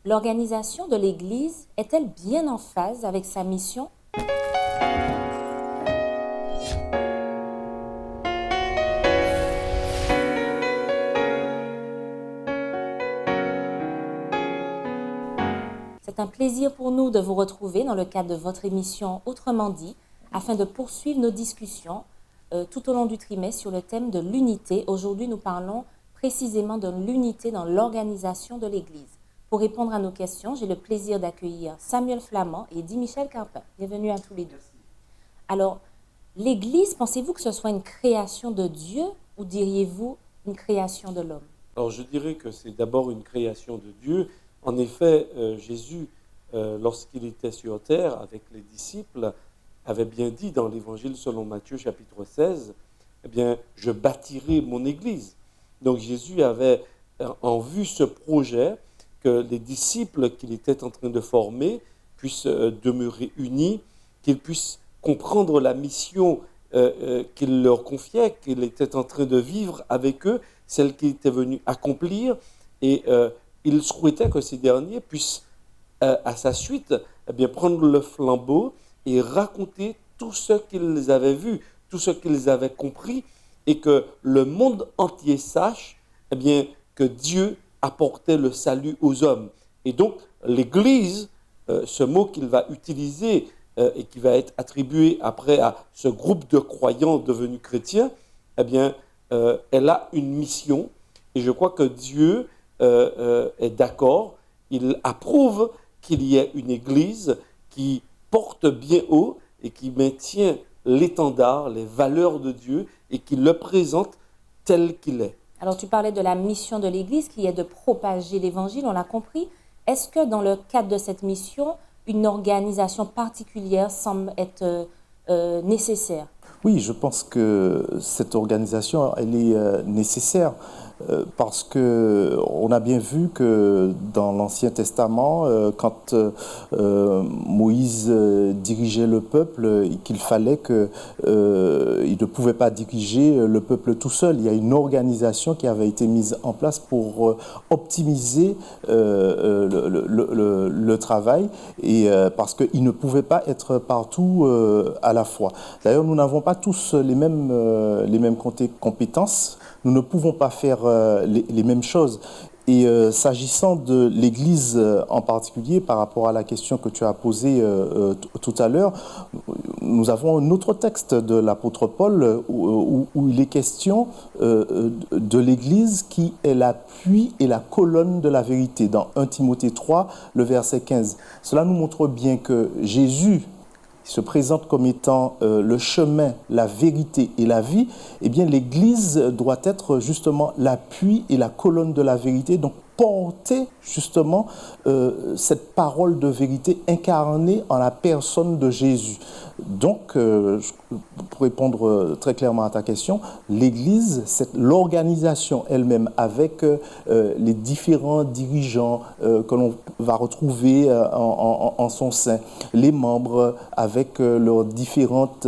L'organisation de l'Église est-elle bien en phase avec sa mission? C'est un plaisir pour nous de vous retrouver dans le cadre de votre émission Autrement dit, afin de poursuivre nos discussions tout au long du trimestre sur le thème de l'unité. Aujourd'hui, nous parlons précisément de l'unité dans l'organisation de l'Église. Pour répondre à nos questions, j'ai le plaisir d'accueillir Samuel Flamand et Eddie Michel Carpin. Bienvenue à tous les deux. Alors, l'Église, pensez-vous que ce soit une création de Dieu ou diriez-vous une création de l'homme? Alors, je dirais que c'est d'abord une création de Dieu. En effet, Jésus, lorsqu'il était sur terre avec les disciples, avait bien dit dans l'Évangile selon Matthieu chapitre 16, « Eh bien, je bâtirai mon Église ». Donc Jésus avait en vue ce projet que les disciples qu'il était en train de former puissent demeurer unis, qu'ils puissent comprendre la mission qu'il leur confiait, qu'il était en train de vivre avec eux, celle qu'il était venu accomplir, et il souhaitait que ces derniers puissent, à sa suite, eh bien, prendre le flambeau et raconter tout ce qu'ils avaient vu, tout ce qu'ils avaient compris, et que le monde entier sache eh bien, que Dieu apportait le salut aux hommes. Et donc, l'Église, ce mot qu'il va utiliser et qui va être attribué après à ce groupe de croyants devenus chrétiens, eh bien, elle a une mission, et je crois que Dieu est d'accord, il approuve qu'il y ait une Église qui porte bien haut et qui maintient l'étendard, les valeurs de Dieu et qui le présente tel qu'il est. Alors, tu parlais de la mission de l'Église qui est de propager l'Évangile, on l'a compris. Est-ce que dans le cadre de cette mission, une organisation particulière semble être nécessaire? Oui, je pense que cette organisation, elle est nécessaire parce qu'on a bien vu que dans l'Ancien Testament, quand Moïse dirigeait le peuple, qu'il fallait qu'il ne pouvait pas diriger le peuple tout seul. Il y a une organisation qui avait été mise en place pour optimiser le travail, et parce qu'il ne pouvait pas être partout à la fois. D'ailleurs, nous n'avons pas tous les mêmes compétences. Nous ne pouvons pas faire les mêmes choses. Et s'agissant de l'Église en particulier, par rapport à la question que tu as posée tout à l'heure, nous avons un autre texte de l'apôtre Paul où il est question de l'Église qui est l'appui et la colonne de la vérité. Dans 1 Timothée 3, le verset 15. Cela nous montre bien que Jésus se présente comme étant le chemin, la vérité et la vie, eh bien l'Église doit être justement l'appui et la colonne de la vérité, donc porter justement cette parole de vérité incarnée en la personne de Jésus. Donc, pour répondre très clairement à ta question, l'Église, c'est l'organisation elle-même avec les différents dirigeants que l'on va retrouver en son sein, les membres avec leurs différentes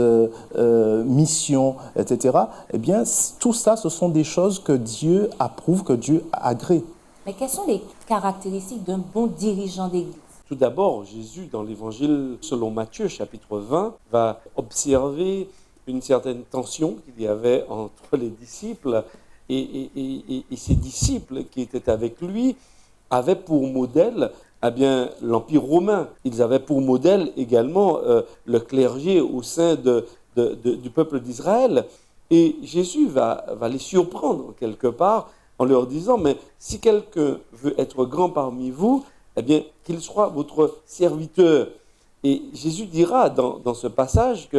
missions, etc. Eh bien, tout ça, ce sont des choses que Dieu approuve, que Dieu agrée. Mais quelles sont les caractéristiques d'un bon dirigeant d'Église? Tout d'abord, Jésus, dans l'Évangile selon Matthieu, chapitre 20, va observer une certaine tension qu'il y avait entre les disciples et ces disciples qui étaient avec lui avaient pour modèle bien, l'Empire romain. Ils avaient pour modèle également le clergé au sein du peuple d'Israël. Et Jésus va les surprendre quelque part en leur disant, mais si quelqu'un veut être grand parmi vous, eh bien, qu'il soit votre serviteur. Et Jésus dira dans ce passage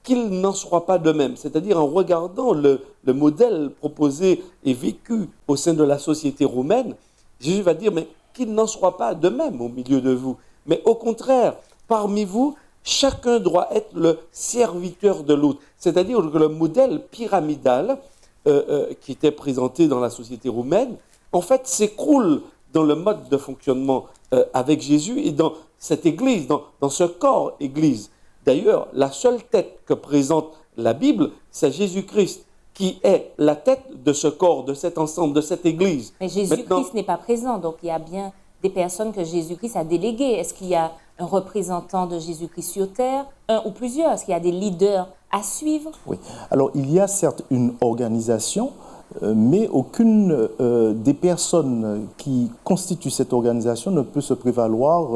qu'il n'en soit pas de même. C'est-à-dire en regardant le modèle proposé et vécu au sein de la société romaine, Jésus va dire, mais qu'il n'en soit pas de même au milieu de vous. Mais au contraire, parmi vous, chacun doit être le serviteur de l'autre. C'est-à-dire que le modèle pyramidal qui était présenté dans la société romaine, en fait, s'écroule dans le mode de fonctionnement avec Jésus et dans cette Église, dans ce corps Église. D'ailleurs, la seule tête que présente la Bible, c'est Jésus-Christ, qui est la tête de ce corps, de cet ensemble, de cette Église. Mais Jésus-Christ n'est pas présent, donc il y a bien des personnes que Jésus-Christ a déléguées? Est-ce qu'il y a un représentant de Jésus-Christ sur terre, un ou plusieurs? Est-ce qu'il y a des leaders à suivre? Oui. Alors, il y a certes une organisation, mais aucune des personnes qui constituent cette organisation ne peut se prévaloir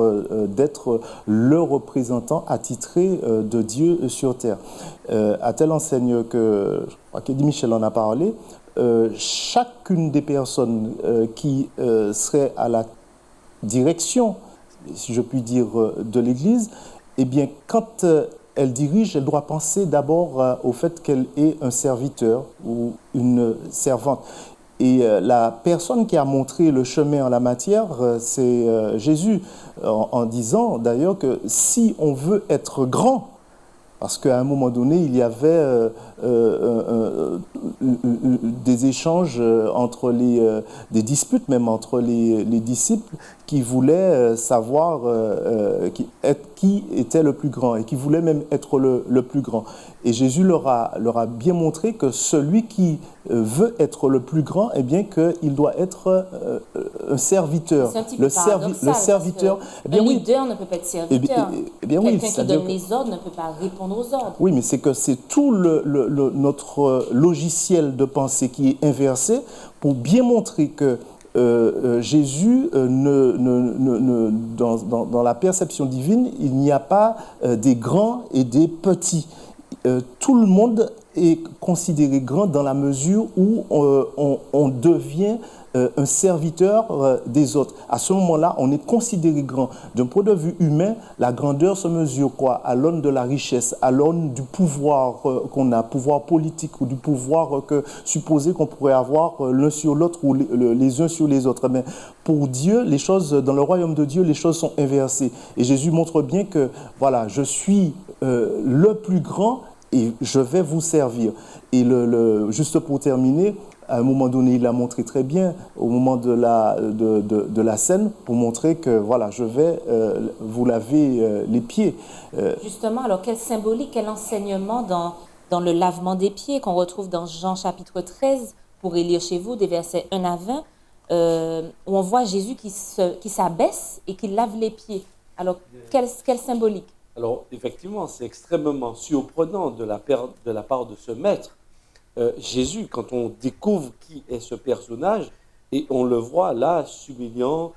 d'être le représentant attitré de Dieu sur terre. À telle enseigne que, je crois qu'Eddie Michel en a parlé, chacune des personnes qui serait à la direction, si je puis dire, de l'Église, eh bien, quand elle dirige, elle doit penser d'abord au fait qu'elle est un serviteur ou une servante. Et la personne qui a montré le chemin en la matière, c'est Jésus, en disant d'ailleurs que si on veut être grand, parce qu'à un moment donné, il y avait des échanges entre des disputes même entre les disciples qui voulaient savoir qui était le plus grand et qui voulaient même être le plus grand. Et Jésus leur a bien montré que celui qui veut être le plus grand, eh bien qu'il doit être un serviteur. C'est un petit peu le serviteur. Eh bien, un leader ne peut pas être serviteur. Eh bien, oui, quelqu'un qui donne les ordres ne peut pas répondre aux ordres. Oui, mais c'est que c'est tout notre logiciel de pensée qui est inversé pour bien montrer que Jésus, dans la perception divine, il n'y a pas des grands et des petits. Tout le monde est considéré grand dans la mesure où on devient un serviteur des autres. À ce moment-là, on est considéré grand. D'un point de vue humain, la grandeur se mesure quoi? À l'aune de la richesse, à l'aune du pouvoir qu'on a, pouvoir politique ou du pouvoir supposé qu'on pourrait avoir l'un sur l'autre ou les uns sur les autres. Mais pour Dieu, les choses, dans le royaume de Dieu, les choses sont inversées. Et Jésus montre bien que, voilà, je suis le plus grand et je vais vous servir. Et juste pour terminer, à un moment donné, il l'a montré très bien au moment de la scène pour montrer que voilà, je vais vous laver les pieds. Justement, alors quel symbolique, quel enseignement dans le lavement des pieds qu'on retrouve dans Jean chapitre 13, vous pourrez lire chez vous des versets 1 à 20, où on voit Jésus qui s'abaisse et qui lave les pieds. Alors quel symbolique? Alors effectivement, c'est extrêmement surprenant de la part de ce maître. Jésus, quand on découvre qui est ce personnage, et on le voit là, s'humiliant.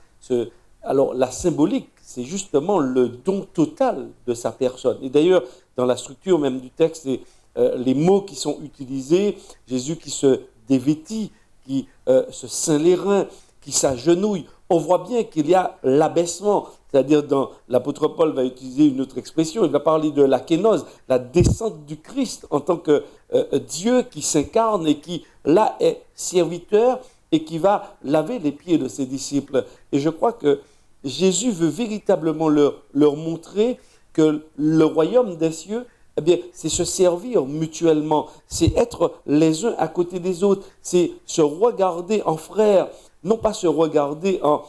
Alors la symbolique, c'est justement le don total de sa personne. Et d'ailleurs, dans la structure même du texte, les mots qui sont utilisés, Jésus qui se dévêtit, qui se ceint les reins, qui s'agenouille, on voit bien qu'il y a l'abaissement. C'est-à-dire, l'apôtre Paul va utiliser une autre expression, il va parler de la kénose, la descente du Christ en tant que Dieu qui s'incarne et qui, là, est serviteur et qui va laver les pieds de ses disciples. Et je crois que Jésus veut véritablement leur montrer que le royaume des cieux, eh bien, c'est se servir mutuellement, c'est être les uns à côté des autres, c'est se regarder en frères, non pas se regarder en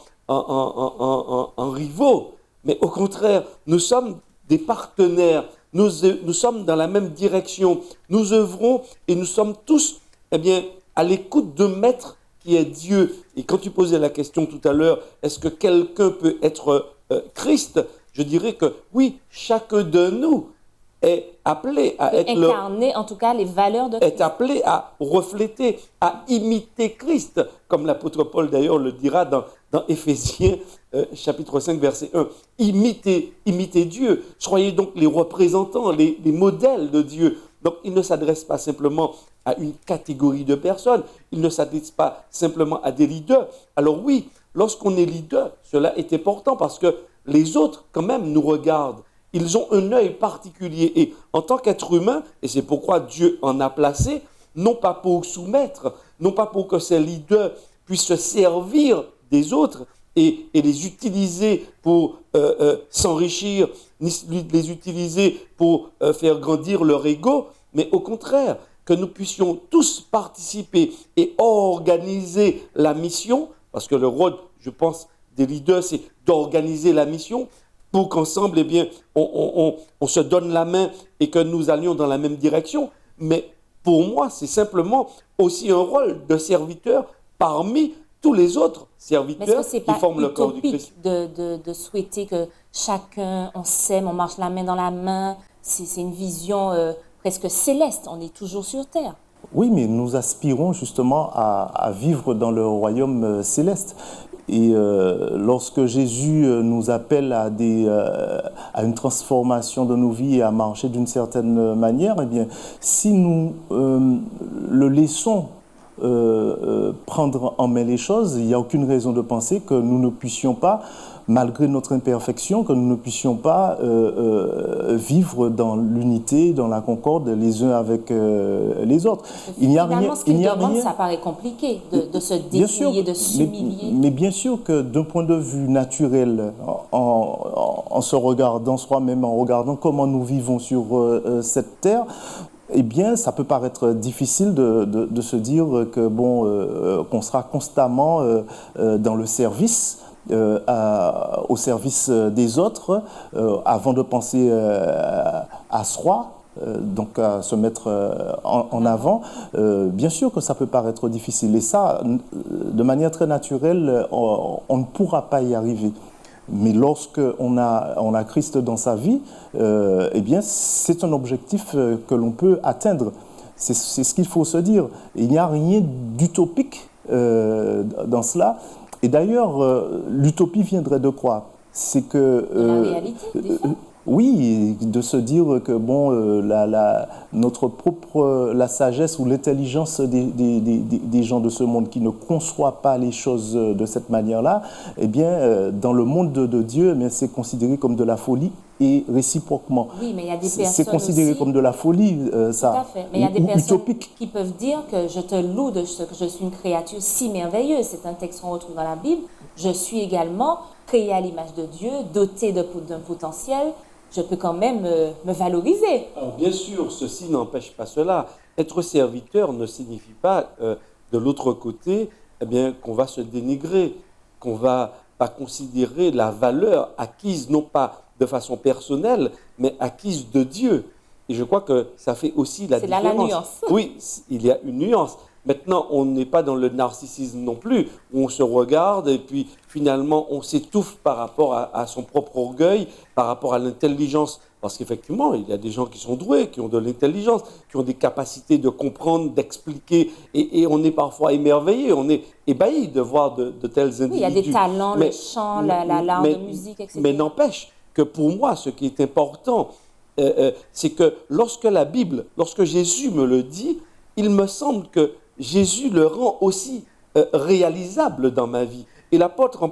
rivaux, mais au contraire, nous sommes des partenaires, nous sommes dans la même direction, nous œuvrons et nous sommes tous à l'écoute d'un maître qui est Dieu. Et quand tu posais la question tout à l'heure, est-ce que quelqu'un peut être Christ? Je dirais que oui, chacun de nous est appelé à être incarner en tout cas les valeurs de Christ. Est appelé à refléter, à imiter Christ, comme l'apôtre Paul d'ailleurs le dira dans Éphésiens chapitre 5 verset 1. Imitez Dieu, soyez donc les représentants, les modèles de Dieu. Donc il ne s'adresse pas simplement à une catégorie de personnes, il ne s'adresse pas simplement à des leaders. Alors oui, lorsqu'on est leader, cela est important parce que les autres quand même nous regardent. Ils ont un œil particulier et en tant qu'être humain, et c'est pourquoi Dieu en a placé, non pas pour soumettre, non pas pour que ces leaders puissent se servir des autres et les utiliser pour s'enrichir, ni les utiliser pour faire grandir leur ego, mais au contraire, que nous puissions tous participer et organiser la mission, parce que le rôle, je pense, des leaders, c'est d'organiser la mission, pour qu'ensemble, on se donne la main et que nous allions dans la même direction. Mais pour moi, c'est simplement aussi un rôle de serviteur parmi tous les autres Mais serviteurs est-ce que c'est qui pas forment le corps du Christ. utopique de souhaiter que chacun, on s'aime, on marche la main dans la main? C'est une vision presque céleste. On est toujours sur terre. Oui, mais nous aspirons justement à vivre dans le royaume céleste. Et lorsque Jésus nous appelle à une transformation de nos vies et à marcher d'une certaine manière, eh bien, si nous le laissons prendre en main les choses, il n'y a aucune raison de penser que nous ne puissions pas, malgré notre imperfection, que nous ne puissions pas vivre dans l'unité, dans la concorde les uns avec les autres. Il n'y a Finalement, rien, ce qu'il il n'y a demande, rien. ça paraît compliqué de se Bien sûr, dépouiller, de s'humilier. mais bien sûr que d'un point de vue naturel, en se regardant soi-même, en regardant comment nous vivons sur cette terre, eh bien, ça peut paraître difficile de se dire que qu'on sera constamment dans le service. Au service des autres, avant de penser à soi, donc à se mettre en avant. Bien sûr que ça peut paraître difficile, et ça, de manière très naturelle, on ne pourra pas y arriver. Mais lorsqu'on a Christ dans sa vie, eh bien, c'est un objectif que l'on peut atteindre. C'est ce qu'il faut se dire. Il n'y a rien d'utopique dans cela. Et d'ailleurs, l'utopie viendrait de quoi? C'est que... la réalité, des faits. Oui, de se dire que notre propre, la sagesse ou l'intelligence des gens de ce monde qui ne conçoivent pas les choses de cette manière-là, eh bien, dans le monde de Dieu, eh bien, c'est considéré comme de la folie et réciproquement. Oui, mais il y a des personnes c'est considéré aussi, comme de la folie, ça. tout à fait. Mais il y a des personnes utopique. qui peuvent dire que je te loue de ce que je suis une créature si merveilleuse. C'est un texte qu'on retrouve dans la Bible. Je suis également créée à l'image de Dieu, dotée d'un potentiel. Je peux quand même me valoriser. Alors, bien sûr, ceci n'empêche pas cela. Être serviteur ne signifie pas, de l'autre côté, eh bien, qu'on va se dénigrer, qu'on va pas considérer la valeur acquise, non pas de façon personnelle, mais acquise de Dieu. Et je crois que ça fait aussi la différence. C'est là la nuance. Oui, il y a une nuance. Maintenant, on n'est pas dans le narcissisme non plus, où on se regarde et puis finalement on s'étouffe par rapport à son propre orgueil, par rapport à l'intelligence. Parce qu'effectivement, il y a des gens qui sont doués, qui ont de l'intelligence, qui ont des capacités de comprendre, d'expliquer, et on est parfois émerveillé, on est ébahi de voir de tels individus. Oui, il y a des talents, le chant, l'art de musique, etc. Mais n'empêche que pour moi, ce qui est important, c'est que lorsque Jésus me le dit, il me semble que Jésus le rend aussi réalisable dans ma vie. Et l'apôtre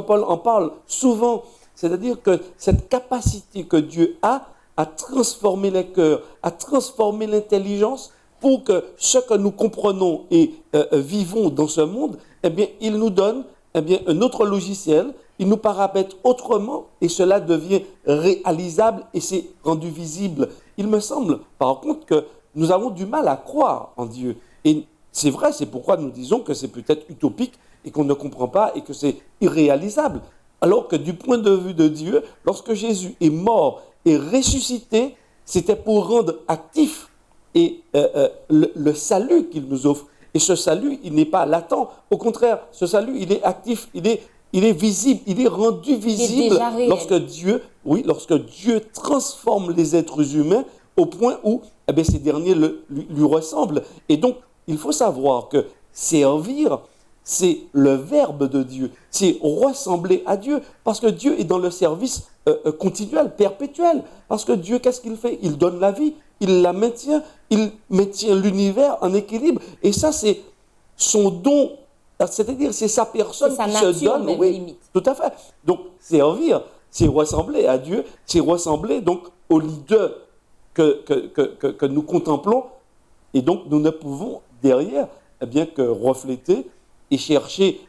Paul en parle souvent. C'est-à-dire que cette capacité que Dieu a à transformer les cœurs, à transformer l'intelligence pour que ce que nous comprenons et vivons dans ce monde, eh bien, il nous donne un autre logiciel, il nous paramètre autrement et cela devient réalisable et c'est rendu visible. Il me semble, par contre, que nous avons du mal à croire en Dieu. Et c'est vrai, c'est pourquoi nous disons que c'est peut-être utopique et qu'on ne comprend pas et que c'est irréalisable. Alors que du point de vue de Dieu, lorsque Jésus est mort et ressuscité, c'était pour rendre actif et le salut qu'il nous offre. Et ce salut, il n'est pas latent. Au contraire, ce salut, il est actif, il est visible, il est rendu visible lorsque Dieu transforme les êtres humains au point où ces derniers lui ressemblent. Et donc, il faut savoir que servir, c'est le verbe de Dieu, c'est ressembler à Dieu, parce que Dieu est dans le service continuel, perpétuel. Parce que Dieu, qu'est-ce qu'il fait? Il donne la vie, il la maintient, il maintient l'univers en équilibre. Et ça, c'est son don, c'est-à-dire c'est sa personne qui se donne. Même limite. Tout à fait. Donc, servir, c'est ressembler à Dieu, c'est ressembler donc au leader que nous contemplons. Et donc, nous ne pouvons derrière que refléter et chercher,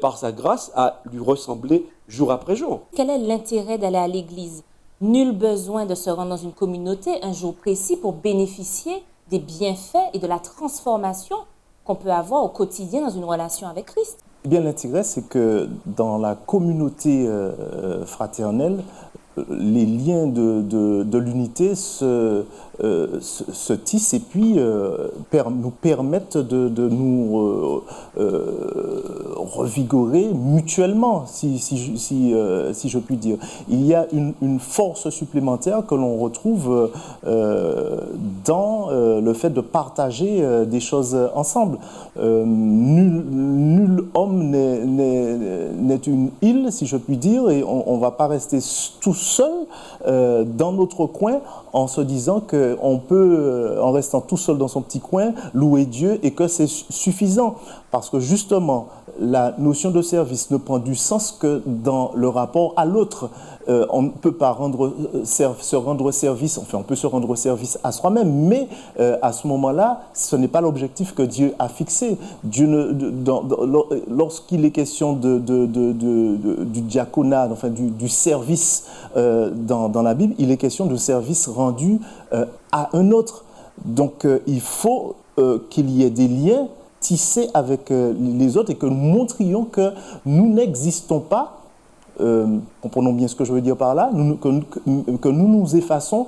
par sa grâce, à lui ressembler jour après jour. Quel est l'intérêt d'aller à l'église? Nul besoin de se rendre dans une communauté un jour précis pour bénéficier des bienfaits et de la transformation qu'on peut avoir au quotidien dans une relation avec Christ. Eh bien, l'intérêt, c'est que dans la communauté fraternelle, les liens de l'unité se tissent et puis nous permettent de nous revigorer mutuellement, si je puis dire. Il y a une force supplémentaire que l'on retrouve dans le fait de partager des choses ensemble. Nul homme n'est une île, si je puis dire, et on ne va pas rester tout seul dans notre coin en se disant qu'on peut, en restant tout seul dans son petit coin, louer Dieu et que c'est suffisant. Parce que justement, la notion de service ne prend du sens que dans le rapport à l'autre. On ne peut pas se rendre service, enfin on peut se rendre service à soi-même, mais à ce moment-là, ce n'est pas l'objectif que Dieu a fixé. Lorsqu'il est question du diaconat, enfin du service dans la Bible, il est question de service rendu à un autre. Donc il faut qu'il y ait des liens tissés avec les autres et que nous montrions que nous n'existons pas. Comprenons bien ce que je veux dire par là, que nous nous effaçons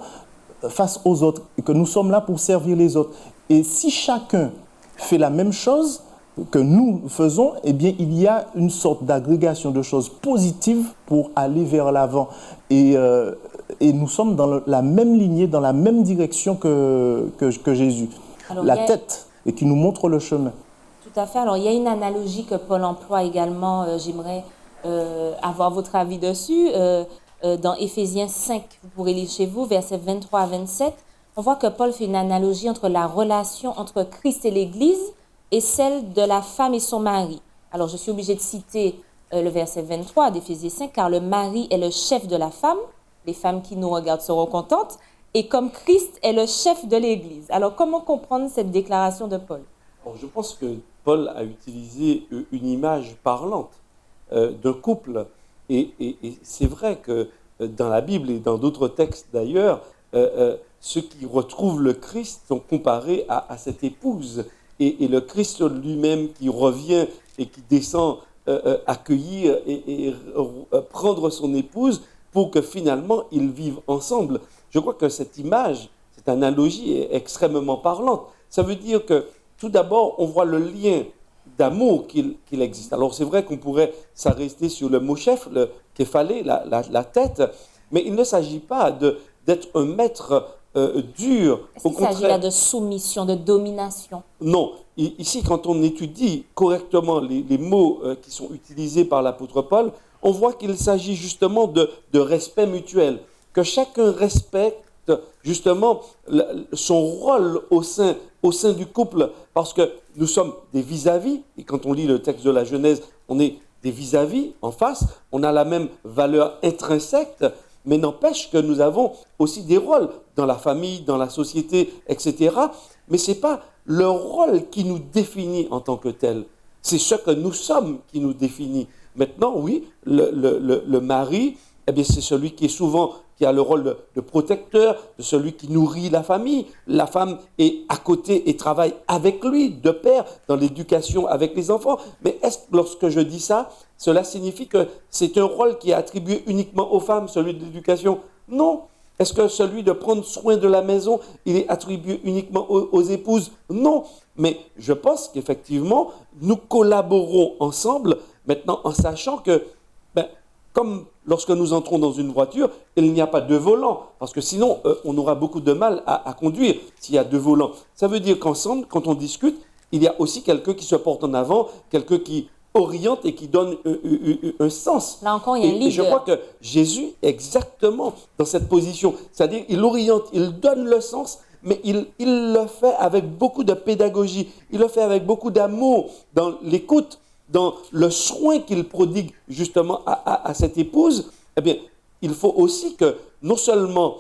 face aux autres et que nous sommes là pour servir les autres. Et si chacun fait la même chose que nous faisons, eh bien, il y a une sorte d'agrégation de choses positives pour aller vers l'avant. Et nous sommes dans la même lignée, dans la même direction que Jésus. Alors, tête, et qui nous montre le chemin. Tout à fait. Alors, il y a une analogie que Paul emploie également, j'aimerais avoir votre avis dessus. Dans Éphésiens 5, vous pourrez lire chez vous, versets 23 à 27, on voit que Paul fait une analogie entre la relation entre Christ et l'Église et celle de la femme et son mari. Alors, je suis obligée de citer le verset 23 d'Éphésiens 5, car le mari est le chef de la femme, les femmes qui nous regardent seront contentes, et comme Christ est le chef de l'Église. Alors, comment comprendre cette déclaration de Paul? Bon, je pense que Paul a utilisé une image parlante d'un couple. Et c'est vrai que dans la Bible et dans d'autres textes d'ailleurs, ceux qui retrouvent le Christ sont comparés à cette épouse. Et le Christ lui-même qui revient et qui descend accueillir et prendre son épouse pour que finalement ils vivent ensemble. Je crois que cette image, cette analogie est extrêmement parlante. Ça veut dire que tout d'abord, on voit le lien d'amour qu'il existe. Alors c'est vrai qu'on pourrait s'arrêter sur le mot chef, le képhalé, la tête, mais il ne s'agit pas d'être un maître dur. Est-ce qu'il s'agit là de soumission, de domination? Non. Ici, quand on étudie correctement les mots qui sont utilisés par l'apôtre Paul, on voit qu'il s'agit justement de respect mutuel, que chacun respecte justement son rôle au sein du couple, parce que nous sommes des vis-à-vis, et quand on lit le texte de la Genèse, on est des vis-à-vis en face, on a la même valeur intrinsèque, mais n'empêche que nous avons aussi des rôles dans la famille, dans la société, etc. Mais ce n'est pas le rôle qui nous définit en tant que tel, c'est ce que nous sommes qui nous définit. Maintenant, oui, le mari, eh bien, c'est celui qui est souvent qui a le rôle de protecteur, de celui qui nourrit la famille. La femme est à côté et travaille avec lui, de pair, dans l'éducation avec les enfants. Mais est-ce que lorsque je dis ça, cela signifie que c'est un rôle qui est attribué uniquement aux femmes, celui de l'éducation? Non. Est-ce que celui de prendre soin de la maison, il est attribué uniquement aux épouses? Non. Mais je pense qu'effectivement, nous collaborons ensemble, maintenant en sachant que, comme lorsque nous entrons dans une voiture, il n'y a pas de volant, parce que sinon, on aura beaucoup de mal à conduire s'il y a deux volants. Ça veut dire qu'ensemble, quand on discute, il y a aussi quelqu'un qui se porte en avant, quelqu'un qui oriente et qui donne un sens. Là encore, il y a un leader. Et je crois que Jésus est exactement dans cette position. C'est-à-dire, il oriente, il donne le sens, mais il le fait avec beaucoup de pédagogie. Il le fait avec beaucoup d'amour dans l'écoute, dans le soin qu'il prodigue justement à cette épouse. Eh bien, il faut aussi que non seulement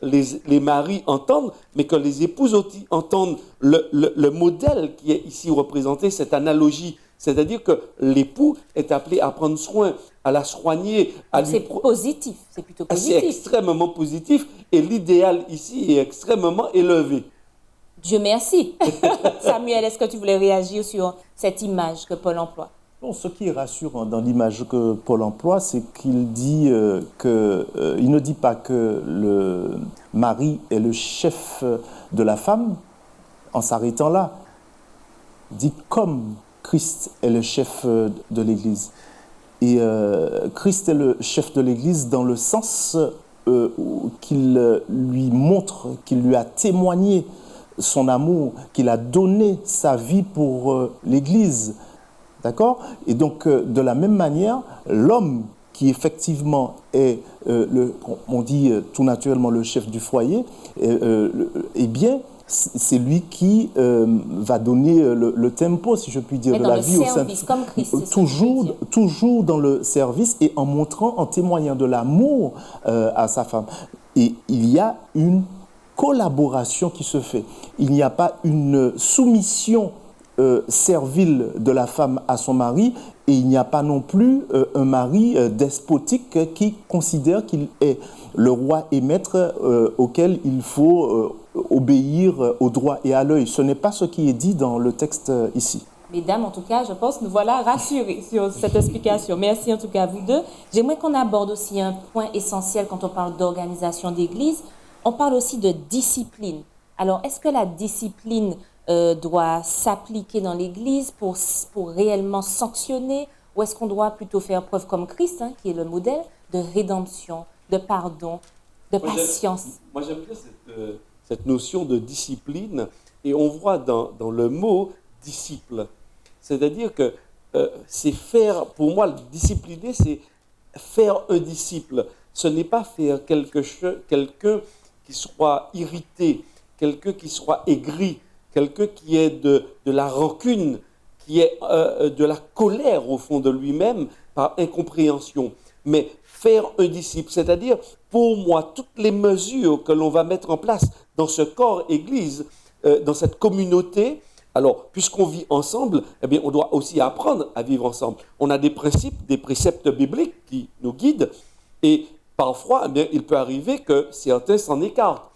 les maris entendent, mais que les épouses aussi entendent le modèle qui est ici représenté, cette analogie. C'est-à-dire que l'époux est appelé à prendre soin, à la soigner. C'est positif, c'est plutôt positif. C'est extrêmement positif et l'idéal ici est extrêmement élevé. Dieu merci. Samuel, est-ce que tu voulais réagir sur cette image que Paul emploie? Bon, ce qui est rassurant dans l'image que Paul emploie, c'est qu'il dit il ne dit pas que le mari est le chef de la femme en s'arrêtant là. Il dit comme Christ est le chef de l'Église. Et Christ est le chef de l'Église dans le sens qu'il lui montre, qu'il lui a témoigné son amour, qu'il a donné sa vie pour l'Église. D'accord? Et donc, de la même manière, l'homme qui effectivement est, on dit tout naturellement le chef du foyer, eh bien, c'est lui qui va donner le tempo, si je puis dire, mais de dans la le vie au sein service, comme Christ, c'est toujours dans le service et en montrant, en témoignant de l'amour à sa femme. Et il y a une collaboration qui se fait. Il n'y a pas une soumission servile de la femme à son mari, et il n'y a pas non plus un mari despotique qui considère qu'il est le roi et maître auquel il faut obéir au droit et à l'œil. Ce n'est pas ce qui est dit dans le texte ici. Mesdames, en tout cas, je pense que nous voilà rassurés sur cette explication. Merci en tout cas à vous deux. J'aimerais qu'on aborde aussi un point essentiel quand on parle d'organisation d'église. On parle aussi de discipline. Alors, est-ce que la discipline doit s'appliquer dans l'Église pour réellement sanctionner, ou est-ce qu'on doit plutôt faire preuve comme Christ, qui est le modèle de rédemption, de pardon, de patience? Moi, j'aime bien cette notion de discipline, et on voit dans le mot disciple. C'est-à-dire que c'est faire, pour moi, discipliner, c'est faire un disciple. Ce n'est pas faire quelqu'un qui soit irrité, quelqu'un qui soit aigri, quelqu'un qui ait de la rancune, qui ait de la colère au fond de lui-même par incompréhension. Mais faire un disciple, c'est-à-dire, pour moi, toutes les mesures que l'on va mettre en place dans ce corps Église, dans cette communauté, alors, puisqu'on vit ensemble, eh bien, on doit aussi apprendre à vivre ensemble. On a des principes, des préceptes bibliques qui nous guident, et parfois, eh bien, il peut arriver que certains s'en écartent.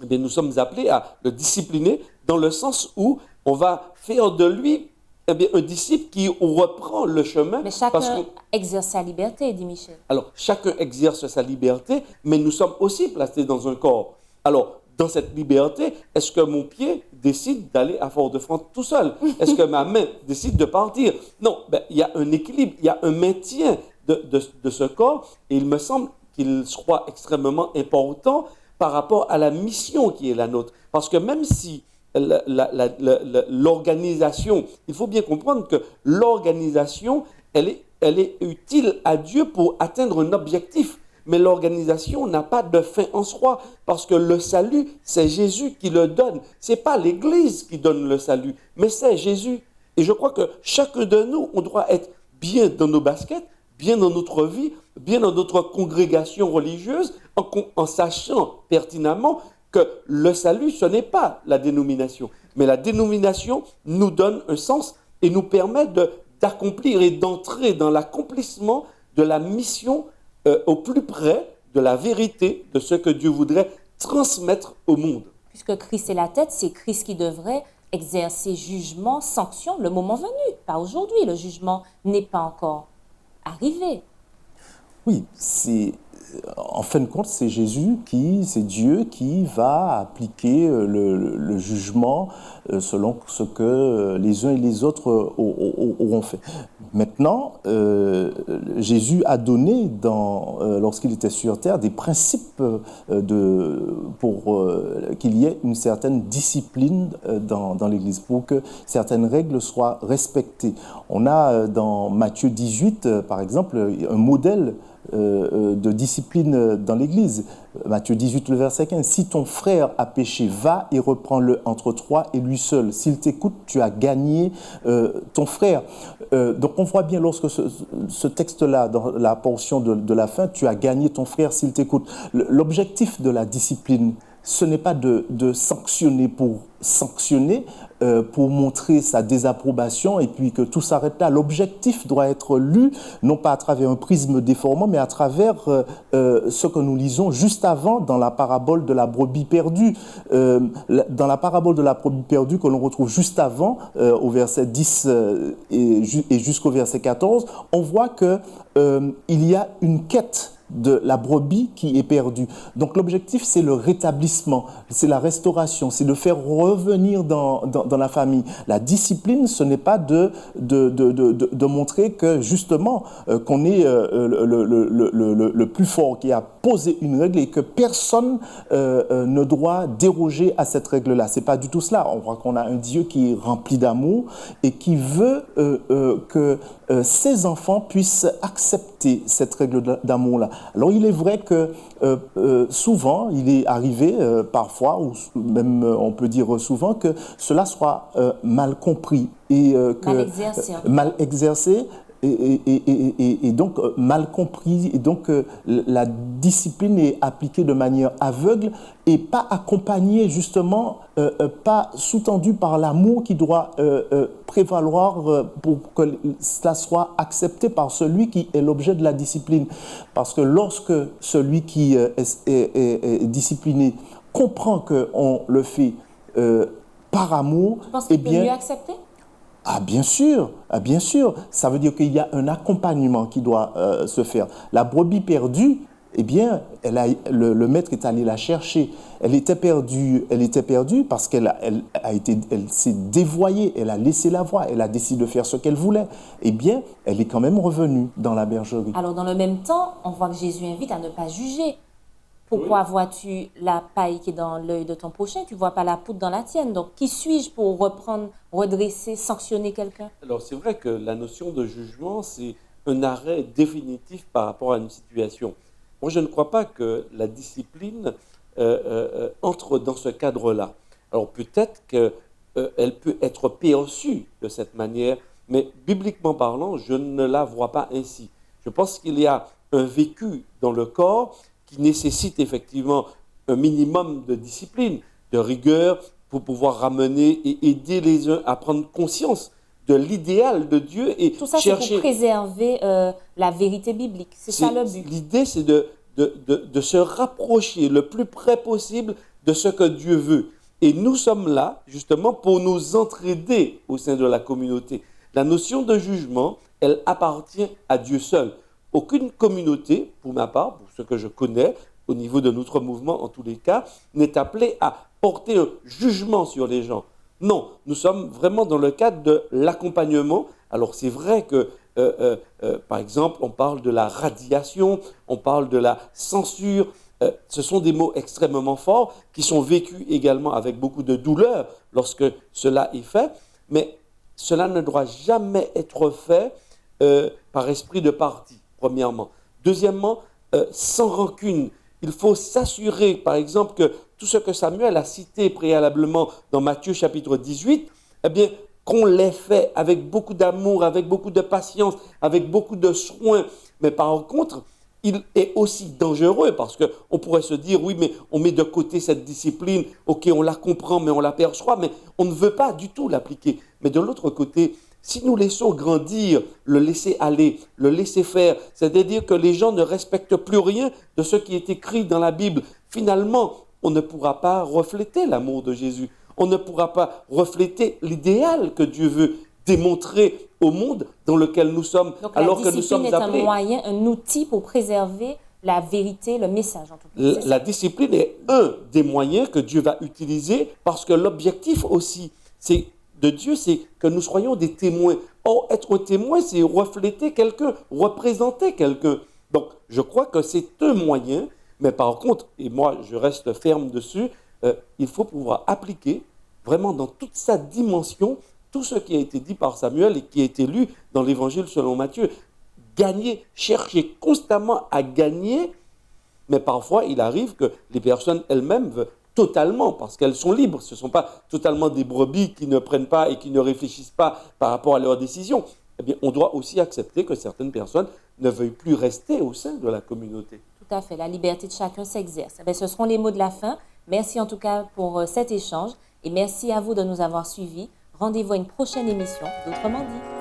Eh bien, nous sommes appelés à le discipliner dans le sens où on va faire de lui eh bien, un disciple qui reprend le chemin. Mais chacun exerce sa liberté, dit Michel. Alors, chacun exerce sa liberté, mais nous sommes aussi placés dans un corps. Alors, dans cette liberté, est-ce que mon pied décide d'aller à Fort-de-France tout seul? Est-ce que ma main décide de partir? Non, il y a un équilibre, il y a un maintien de ce corps, et il me semble qu'il soit extrêmement important par rapport à la mission qui est la nôtre. Parce que même si l'organisation, il faut bien comprendre que l'organisation, elle est utile à Dieu pour atteindre un objectif. Mais l'organisation n'a pas de fin en soi, parce que le salut, c'est Jésus qui le donne. Ce n'est pas l'Église qui donne le salut, mais c'est Jésus. Et je crois que chacun de nous, on doit être bien dans nos baskets, bien dans notre vie, bien dans notre congrégation religieuse, en sachant pertinemment que le salut, ce n'est pas la dénomination. Mais la dénomination nous donne un sens et nous permet d'accomplir et d'entrer dans l'accomplissement de la mission au plus près de la vérité de ce que Dieu voudrait transmettre au monde. Puisque Christ est la tête, c'est Christ qui devrait exercer jugement, sanction, le moment venu, pas aujourd'hui. Le jugement n'est pas encore arrivé. Oui, en fin de compte, c'est c'est Dieu qui va appliquer le jugement selon ce que les uns et les autres auront fait. Maintenant, Jésus a donné, lorsqu'il était sur terre, des principes pour qu'il y ait une certaine discipline dans l'Église, pour que certaines règles soient respectées. On a dans Matthieu 18, par exemple, un modèle de discipline dans l'Église. Matthieu 18, le verset 15. « Si ton frère a péché, va et reprends-le entre toi et lui seul. S'il t'écoute, tu as gagné ton frère. » Donc on voit bien lorsque ce texte-là, dans la portion de la fin, tu as gagné ton frère s'il t'écoute. L'objectif de la discipline, ce n'est pas de sanctionner pour sanctionner, pour montrer sa désapprobation et puis que tout s'arrête là. L'objectif doit être lu non pas à travers un prisme déformant, mais à travers ce que nous lisons juste avant dans la parabole de la brebis perdue. Dans la parabole de la brebis perdue que l'on retrouve juste avant, au verset 10 et jusqu'au verset 14, on voit que il y a une quête de la brebis qui est perdue. Donc l'objectif, c'est le rétablissement, c'est la restauration, c'est de faire revenir dans la famille. La discipline, ce n'est pas de montrer que justement qu'on est le plus fort, qui a posé une règle et que personne ne doit déroger à cette règle-là. C'est pas du tout cela. On voit qu'on a un Dieu qui est rempli d'amour et qui veut que ses enfants puissent accepter cette règle d'amour-là. Alors il est vrai que souvent, il est arrivé parfois, ou même on peut dire souvent, que cela soit mal compris et mal exercé. Et donc mal compris, et donc la discipline est appliquée de manière aveugle et pas accompagnée justement, pas sous-tendue par l'amour qui doit prévaloir pour que cela soit accepté par celui qui est l'objet de la discipline. Parce que lorsque celui qui est discipliné comprend qu'on le fait par amour, tu penses qu'il peut mieux accepter? Ah bien sûr, ça veut dire qu'il y a un accompagnement qui doit se faire. La brebis perdue, eh bien, le maître est allé la chercher. Elle était perdue parce qu'elle s'est dévoyée, elle a laissé la voie, elle a décidé de faire ce qu'elle voulait. Eh bien, elle est quand même revenue dans la bergerie. Alors, dans le même temps, on voit que Jésus invite à ne pas juger. Pourquoi vois-tu la paille qui est dans l'œil de ton prochain? Tu ne vois pas la poudre dans la tienne. Donc, qui suis-je pour reprendre, redresser, sanctionner quelqu'un? Alors, c'est vrai que la notion de jugement, c'est un arrêt définitif par rapport à une situation. Moi, je ne crois pas que la discipline entre dans ce cadre-là. Alors, peut-être qu'elle peut être perçue de cette manière, mais bibliquement parlant, je ne la vois pas ainsi. Je pense qu'il y a un vécu dans le corps qui nécessite effectivement un minimum de discipline, de rigueur, pour pouvoir ramener et aider les uns à prendre conscience de l'idéal de Dieu et tout ça, chercher... c'est pour préserver la vérité biblique. C'est ça le but. L'idée, c'est de se rapprocher le plus près possible de ce que Dieu veut. Et nous sommes là, justement, pour nous entraider au sein de la communauté. La notion de jugement, elle appartient à Dieu seul. Aucune communauté, pour ma part, pour ce que je connais, au niveau de notre mouvement en tous les cas, n'est appelée à porter un jugement sur les gens. Non, nous sommes vraiment dans le cadre de l'accompagnement. Alors c'est vrai que, par exemple, on parle de la radiation, on parle de la censure. Ce sont des mots extrêmement forts qui sont vécus également avec beaucoup de douleur lorsque cela est fait. Mais cela ne doit jamais être fait par esprit de parti. Premièrement. Deuxièmement, sans rancune. Il faut s'assurer, par exemple, que tout ce que Samuel a cité préalablement dans Matthieu chapitre 18, eh bien, qu'on l'ait fait avec beaucoup d'amour, avec beaucoup de patience, avec beaucoup de soin. Mais par contre, il est aussi dangereux parce qu'on pourrait se dire, oui, mais on met de côté cette discipline, ok, on la comprend, mais on la perçoit, mais on ne veut pas du tout l'appliquer. Mais de l'autre côté, si nous laissons grandir, le laisser aller, le laisser faire, c'est-à-dire que les gens ne respectent plus rien de ce qui est écrit dans la Bible, finalement, on ne pourra pas refléter l'amour de Jésus. On ne pourra pas refléter l'idéal que Dieu veut démontrer au monde dans lequel nous sommes, donc, alors que nous sommes appelés. La discipline est un moyen, un outil pour préserver la vérité, le message en tout cas. La discipline est un des moyens que Dieu va utiliser parce que l'objectif aussi, de Dieu, c'est que nous soyons des témoins. Or, être un témoin, c'est refléter quelqu'un, représenter quelqu'un. Donc, je crois que c'est un moyen, mais par contre, et moi, je reste ferme dessus, il faut pouvoir appliquer vraiment dans toute sa dimension tout ce qui a été dit par Samuel et qui a été lu dans l'Évangile selon Matthieu. Gagner, chercher constamment à gagner, mais parfois, il arrive que les personnes elles-mêmes veulent totalement, parce qu'elles sont libres. Ce ne sont pas totalement des brebis qui ne prennent pas et qui ne réfléchissent pas par rapport à leurs décisions. Eh bien, on doit aussi accepter que certaines personnes ne veuillent plus rester au sein de la communauté. Tout à fait. La liberté de chacun s'exerce. Eh bien, ce seront les mots de la fin. Merci en tout cas pour cet échange Et merci à vous de nous avoir suivis. Rendez-vous à une prochaine émission d'Autrement dit.